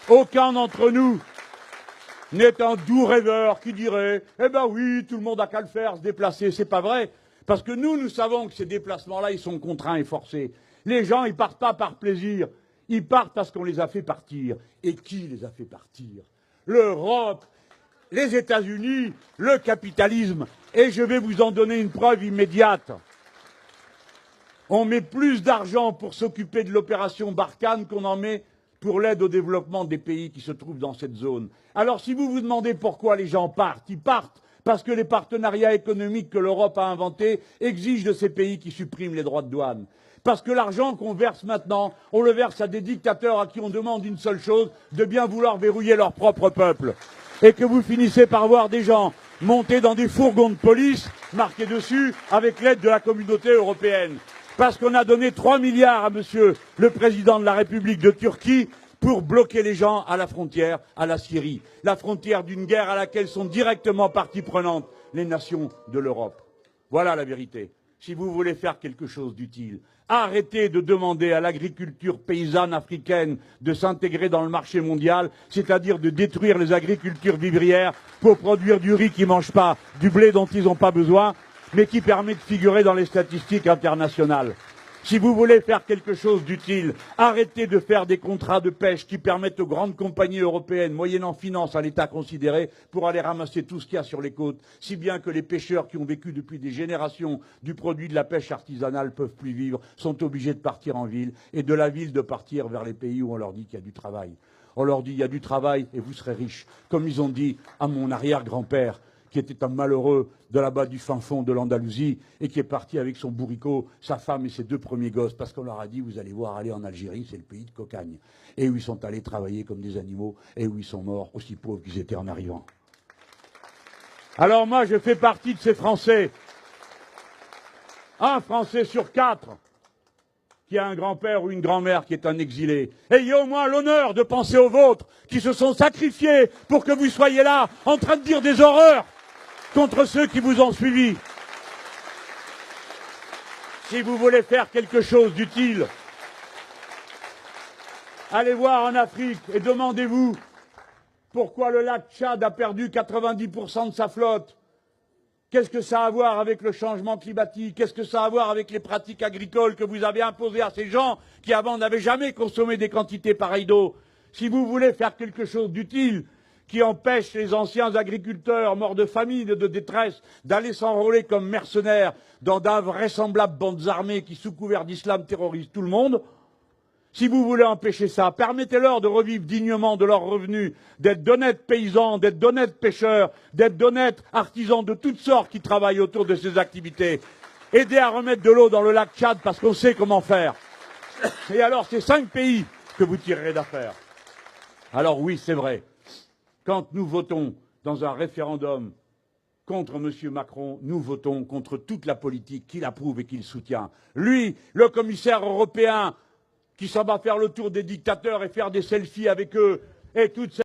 Aucun d'entre nous n'est un doux rêveur qui dirait « Eh ben oui, tout le monde a qu'à le faire, se déplacer ». C'est pas vrai. Parce que nous savons que ces déplacements-là, ils sont contraints et forcés. Les gens, ils partent pas par plaisir. Ils partent parce qu'on les a fait partir. Et qui les a fait partir? L'Europe, les États-Unis, le capitalisme. Et je vais vous en donner une preuve immédiate. On met plus d'argent pour s'occuper de l'opération Barkhane qu'on en met pour l'aide au développement des pays qui se trouvent dans cette zone. Alors si vous vous demandez pourquoi les gens partent, ils partent parce que les partenariats économiques que l'Europe a inventés exigent de ces pays qui suppriment les droits de douane. Parce que l'argent qu'on verse maintenant, on le verse à des dictateurs à qui on demande une seule chose, de bien vouloir verrouiller leur propre peuple. Et que vous finissez par voir des gens monter dans des fourgons de police, marqués dessus, avec l'aide de la communauté européenne. Parce qu'on a donné 3 milliards à monsieur le président de la République de Turquie pour bloquer les gens à la frontière, à la Syrie. La frontière d'une guerre à laquelle sont directement partie prenante les nations de l'Europe. Voilà la vérité. Si vous voulez faire quelque chose d'utile, arrêtez de demander à l'agriculture paysanne africaine de s'intégrer dans le marché mondial, c'est-à-dire de détruire les agricultures vivrières pour produire du riz qui ne mange pas, du blé dont ils n'ont pas besoin, mais qui permet de figurer dans les statistiques internationales. Si vous voulez faire quelque chose d'utile, arrêtez de faire des contrats de pêche qui permettent aux grandes compagnies européennes, moyennant finance à l'État considéré, pour aller ramasser tout ce qu'il y a sur les côtes, si bien que les pêcheurs qui ont vécu depuis des générations du produit de la pêche artisanale peuvent plus vivre, sont obligés de partir en ville, et de la ville de partir vers les pays où on leur dit qu'il y a du travail. On leur dit il y a du travail et vous serez riches, comme ils ont dit à mon arrière-grand-père, qui était un malheureux de là-bas du fin fond de l'Andalousie et qui est parti avec son bourricot, sa femme et ses 2 premiers gosses, parce qu'on leur a dit, vous allez voir, aller en Algérie, c'est le pays de cocagne. Et où ils sont allés travailler comme des animaux et où ils sont morts aussi pauvres qu'ils étaient en arrivant. Alors moi, je fais partie de ces Français. Un Français sur 4 qui a un grand-père ou une grand-mère qui est un exilé. Ayez au moins l'honneur de penser aux vôtres qui se sont sacrifiés pour que vous soyez là, en train de dire des horreurs contre ceux qui vous ont suivis. Si vous voulez faire quelque chose d'utile, allez voir en Afrique et demandez-vous pourquoi le lac Tchad a perdu 90% de sa flotte. Qu'est-ce que ça a à voir avec le changement climatique? Qu'est-ce que ça a à voir avec les pratiques agricoles que vous avez imposées à ces gens qui avant n'avaient jamais consommé des quantités pareilles d'eau? Si vous voulez faire quelque chose d'utile, qui empêche les anciens agriculteurs morts de famine et de détresse d'aller s'enrôler comme mercenaires dans d'invraisemblables bandes armées qui, sous couvert d'islam, terrorisent tout le monde, si vous voulez empêcher ça, permettez-leur de revivre dignement de leurs revenus, d'être d'honnêtes paysans, d'être d'honnêtes pêcheurs, d'être d'honnêtes artisans de toutes sortes qui travaillent autour de ces activités. Aidez à remettre de l'eau dans le lac Tchad parce qu'on sait comment faire. Et alors, c'est 5 pays que vous tirerez d'affaire. Alors oui, c'est vrai. Quand nous votons dans un référendum contre M. Macron, nous votons contre toute la politique qu'il approuve et qu'il soutient. Lui, le commissaire européen, qui s'en va faire le tour des dictateurs et faire des selfies avec eux, et toute cette